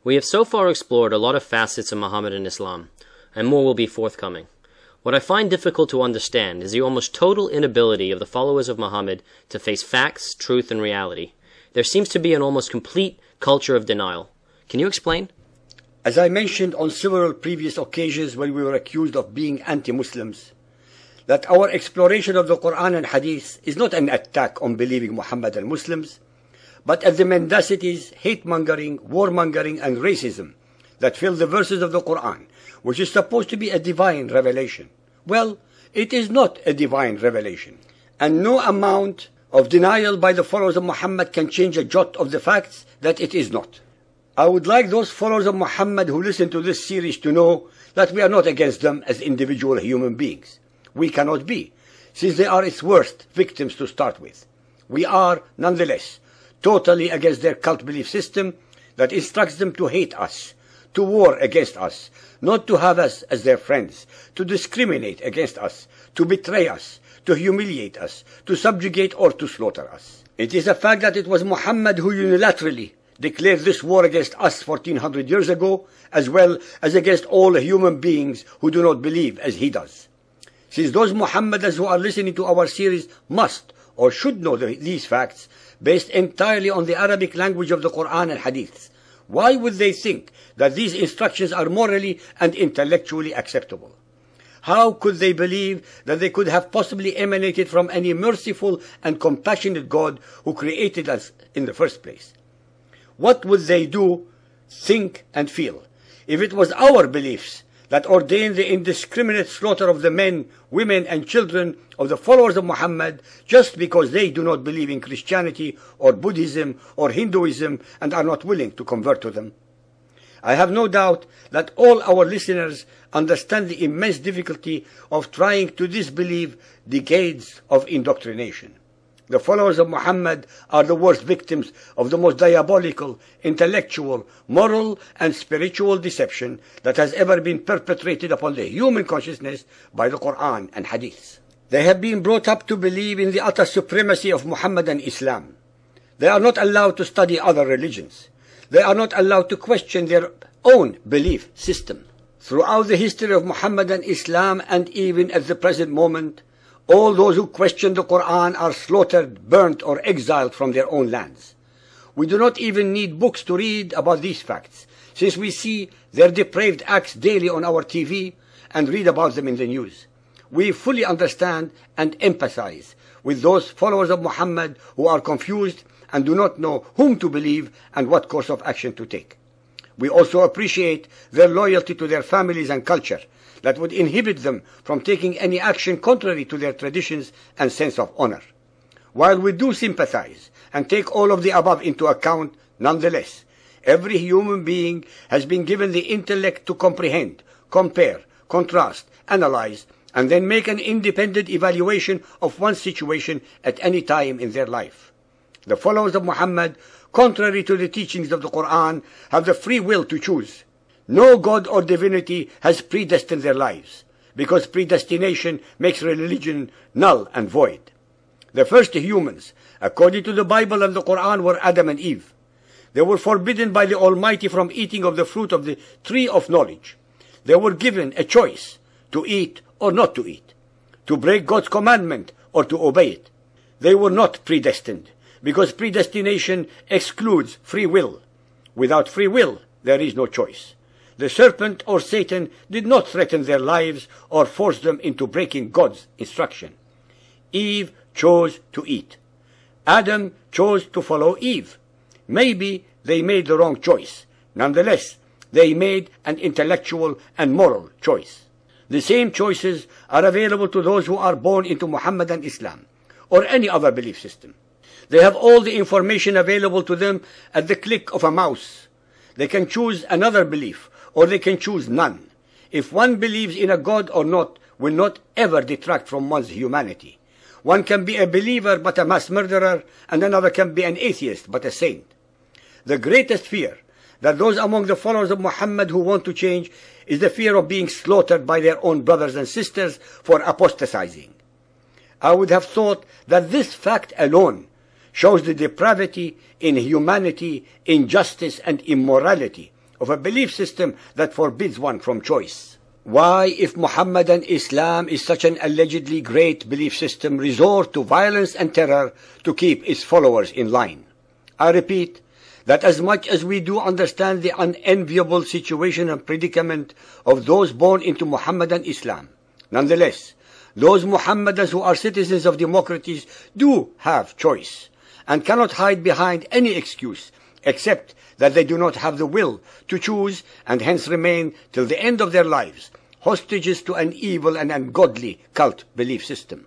We have so far explored a lot of facets of Muhammadan Islam, and more will be forthcoming. What I find difficult to understand is the almost total inability of the followers of Muhammad to face facts, truth, and reality. There seems to be an almost complete culture of denial. Can you explain? As I mentioned on several previous occasions when we were accused of being anti-Muslims, that our exploration of the Quran and Hadith is not an attack on believing Muhammadan Muslims, but at the mendacities, hate-mongering, warmongering, and racism that fill the verses of the Quran, which is supposed to be a divine revelation. Well, it is not a divine revelation, and no amount of denial by the followers of Muhammad can change a jot of the facts that it is not. I would like those followers of Muhammad who listen to this series to know that we are not against them as individual human beings. We cannot be, since they are its worst victims to start with. We are, nonetheless, totally against their cult belief system that instructs them to hate us, to war against us, not to have us as their friends, to discriminate against us, to betray us, to humiliate us, to subjugate or to slaughter us. It is a fact that it was Muhammad who unilaterally declared this war against us 1400 years ago, as well as against all human beings who do not believe as he does. Since those Muhammadans who are listening to our series must or should know these facts, based entirely on the Arabic language of the Quran and Hadith, why would they think that these instructions are morally and intellectually acceptable? How could they believe that they could have possibly emanated from any merciful and compassionate God who created us in the first place? What would they do, think, and feel if it was our beliefs that ordained the indiscriminate slaughter of the men, women, and children of the followers of Muhammad just because they do not believe in Christianity or Buddhism or Hinduism and are not willing to convert to them? I have no doubt that all our listeners understand the immense difficulty of trying to disbelieve decades of indoctrination. The followers of Muhammad are the worst victims of the most diabolical, intellectual, moral, and spiritual deception that has ever been perpetrated upon the human consciousness by the Quran and Hadith. They have been brought up to believe in the utter supremacy of Muhammadan Islam. They are not allowed to study other religions. They are not allowed to question their own belief system. Throughout the history of Muhammadan Islam and even at the present moment, all those who question the Quran are slaughtered, burnt, or exiled from their own lands. We do not even need books to read about these facts, since we see their depraved acts daily on our TV and read about them in the news. We fully understand and empathize with those followers of Muhammad who are confused and do not know whom to believe and what course of action to take. We also appreciate their loyalty to their families and culture that would inhibit them from taking any action contrary to their traditions and sense of honor. While we do sympathize and take all of the above into account, nonetheless, every human being has been given the intellect to comprehend, compare, contrast, analyze, and then make an independent evaluation of one's situation at any time in their life. The followers of Muhammad, contrary to the teachings of the Quran, have the free will to choose. No God or divinity has predestined their lives, because predestination makes religion null and void. The first humans, according to the Bible and the Quran, were Adam and Eve. They were forbidden by the Almighty from eating of the fruit of the tree of knowledge. They were given a choice to eat or not to eat, to break God's commandment or to obey it. They were not predestined, because predestination excludes free will. Without free will, there is no choice. The serpent or Satan did not threaten their lives or force them into breaking God's instruction. Eve chose to eat. Adam chose to follow Eve. Maybe they made the wrong choice. Nonetheless, they made an intellectual and moral choice. The same choices are available to those who are born into Muhammadan Islam or any other belief system. They have all the information available to them at the click of a mouse. They can choose another belief, or they can choose none. If one believes in a God or not will not ever detract from one's humanity. One can be a believer but a mass murderer, and another can be an atheist but a saint. The greatest fear that those among the followers of Muhammad who want to change is the fear of being slaughtered by their own brothers and sisters for apostatizing. I would have thought that this fact alone shows the depravity, inhumanity, injustice, and immorality of a belief system that forbids one from choice? Why, if Muhammadan Islam is such an allegedly great belief system, resort to violence and terror to keep its followers in line? I repeat that as much as we do understand the unenviable situation and predicament of those born into Muhammadan Islam, nonetheless, those Muhammadans who are citizens of democracies do have choice and cannot hide behind any excuse except that they do not have the will to choose and hence remain till the end of their lives hostages to an evil and ungodly cult belief system.